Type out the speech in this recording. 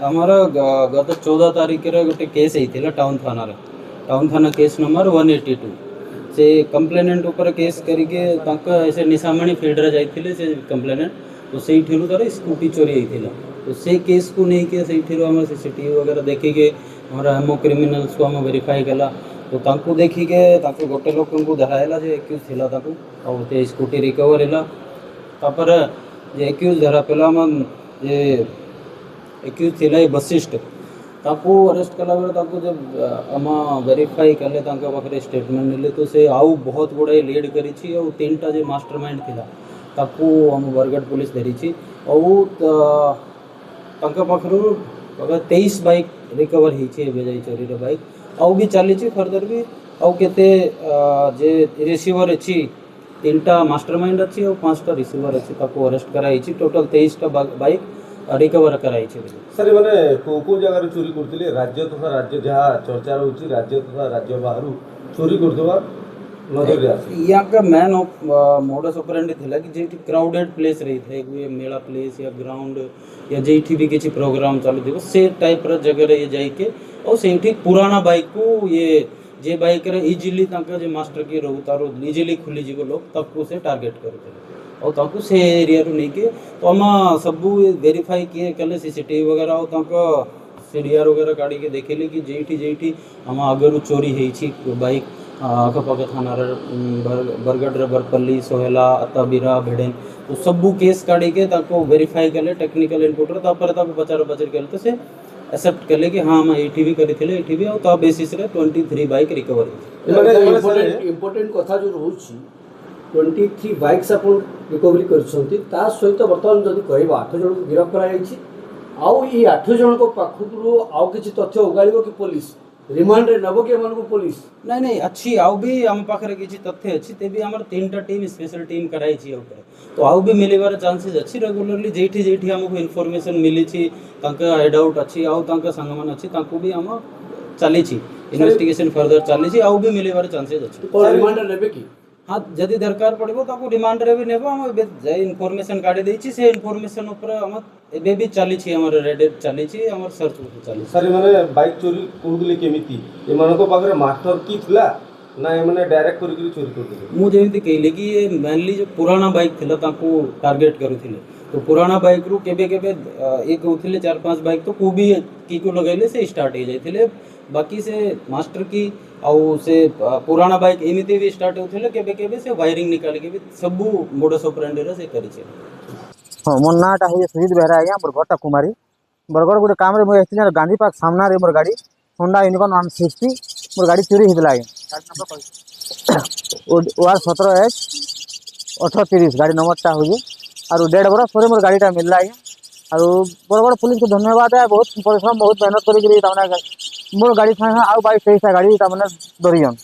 आमर गत 14 तारिख रे गोटे केस होता टाउन थाना केस नंबर 182 से कंप्लेनेंट ऊपर केस करके से निशामणी फील्ड रे जाइथिले से कंप्लेनेंट तो से तार स्कूटी चोरी होता तो से केस को लेकिन से आम सीसीटीवी वगैरह देखिके हमारा एमओ क्रिमिनल्स को आम वेरीफाई कला तो तांको देखिके गोटे लोक को धराला जे एक्यूज थिला ताको और ते स्कूटी रिकवर हैला तापर जे एक्यूज धरा पेला हम जे एक्यूज थिला वशिष्ठ ताको अरेस्ट कला बेले ताको जब आम वेरीफाई कले तांका पाखरे स्टेटमेंट नेले तो से आउ बहुत गुड़ाई लीड करिछि और 3टा जे मास्टरमाइंड थिला ताको आम बरगढ़ पुलिस धरिछि और तांका पाखरु 23 बाइक रिकवर होइछि एबे जाई चोरी रे बाइक आउ भी चली फर्दर भी आउ केते जे रिसीवर अछि 3टा मास्टरमाइंड अछि और 5टा रिसीवर अछि ताको अरेस्ट कराई टोटल 23टा बाइक रिकवर कराई सर माने को जगह रे चोरी करथिले राज्य तथा राज्य जहाँ चर्चा रहउछि राज्य तथा राज्य बाहरु चोरी करथवा नजर रे आसी यहाँ का मैन ऑफ मोडस ऑपरेंडी थिला कि जेठी क्राउडेड प्लेस रही थे कोई मेला प्लेस या ग्राउंड या जेठी भी किसी प्रोग्राम चालू थी से टाइप र जगह रे ये जाई के और सेठी पुराना बाइक को ये जे बाइक रे इजीली तांका जे मास्टर की रहू तारो इजीली खुली जीव लोग तक से टारगेट करते और ताकू से एरिया रू नहीं के तो हम सब वेरीफाई किए कले सीसीटीवी वगैरह और तांका सीडीआर वगैरह काढ़ी के देखिले कि जेठी जेठी हम आगरू चोरी होइछि बाइक अखपाख थाना बरगढ़ बरपल्ली सोहेला अताबिरा भेडेन तो सबू केस काढ़ी के ताको वेरीफाई कले टेक्निकल इनपुट रे तापर ताको पचार पचार कले तो से एक्सेप्ट कले कि हाँ हम एठी भी करिथिले एठी भी और ता बेसिस रे 23 बाइक रिकवर इंपोर्टेंट कथा जो रहउछि 23 बाइक्स अपन रिकवरी करछंती ता सहित वर्तमान जदि कहबा 8 जन को गिरफ्त करा जाइछि आउ ई 8 जन को पाखुरु आउ किछि तथ्य उगालिबो कि पुलिस रिमांड रे नबो के मन को पुलिस नहीं नहीं अच्छी आउ भी हम पाखरे किछि तथ्य अछि ते भी हमर 3टा टीम स्पेशल टीम कराई छि ऊपर तो आउ भी मिलिबार चांसेस अछि रेगुलरली जेठी जेठी हमको इन्फॉर्मेशन मिली छि तांका हेड आउट अछि आउ तांका संगमन अछि तांको भी हम चली छि इन्वेस्टिगेशन फर्दर चली छि आउ भी मिलिबार चांसेस अछि तो रिमांड लेबे की हाँ जदि दरकार पड़ो ताको रिमांड रे भी नेबो हम जे इन्फॉर्मेशन काढी देछि से इन्फॉर्मेशन ऊपर हम एबे भी चली छि हमर रेड चली छि हमर सर्च चली सर माने बाइक चोरी कोहुले केमिति ए मानको पाखरे मास्टर की थिला ना ए माने डायरेक्ट करी चोरी करथिले मु जेमिति कहले कि ये मेनली जो पुराना बाइक थिला ताको टारगेट करूथिले तो पुराना बाइक रू केबे केबे एक होथिले 4-5 बाइक तो को भी की को लगाइले से स्टार्ट हो जाइथिले बाकी से मास्टर की आउ से पुराना बाइक एमिति भी स्टार्ट होथिले केबे केबे से वायरिंग निकाल के भी सब मोडस ऑपरेंडी रे से करि छै। हां मोर नाटा है सुजीत बेहरा आज्ञा बरगढ़ कुमारी बरगढ़ गोटे काम रे मु एथिले गांधी पार्क सामना रे मोर गाड़ी होंडा यूनिकॉर्न 160 मोर गाड़ी चोरी हिदला आज्ञा गाड़ी नंबर OR 17H 1830 गाड़ी नंबर ता होजे और 1.5 बरस ପରେ मोर गाड़ीटा मिलला आज्ञा और बरगढ़ पुलिस को धन्यवाद है बहुत परिश्रम बहुत मेहनत करी तामने मोर गाड़ी था आउ 22-23 गाड़ी तामने धरियन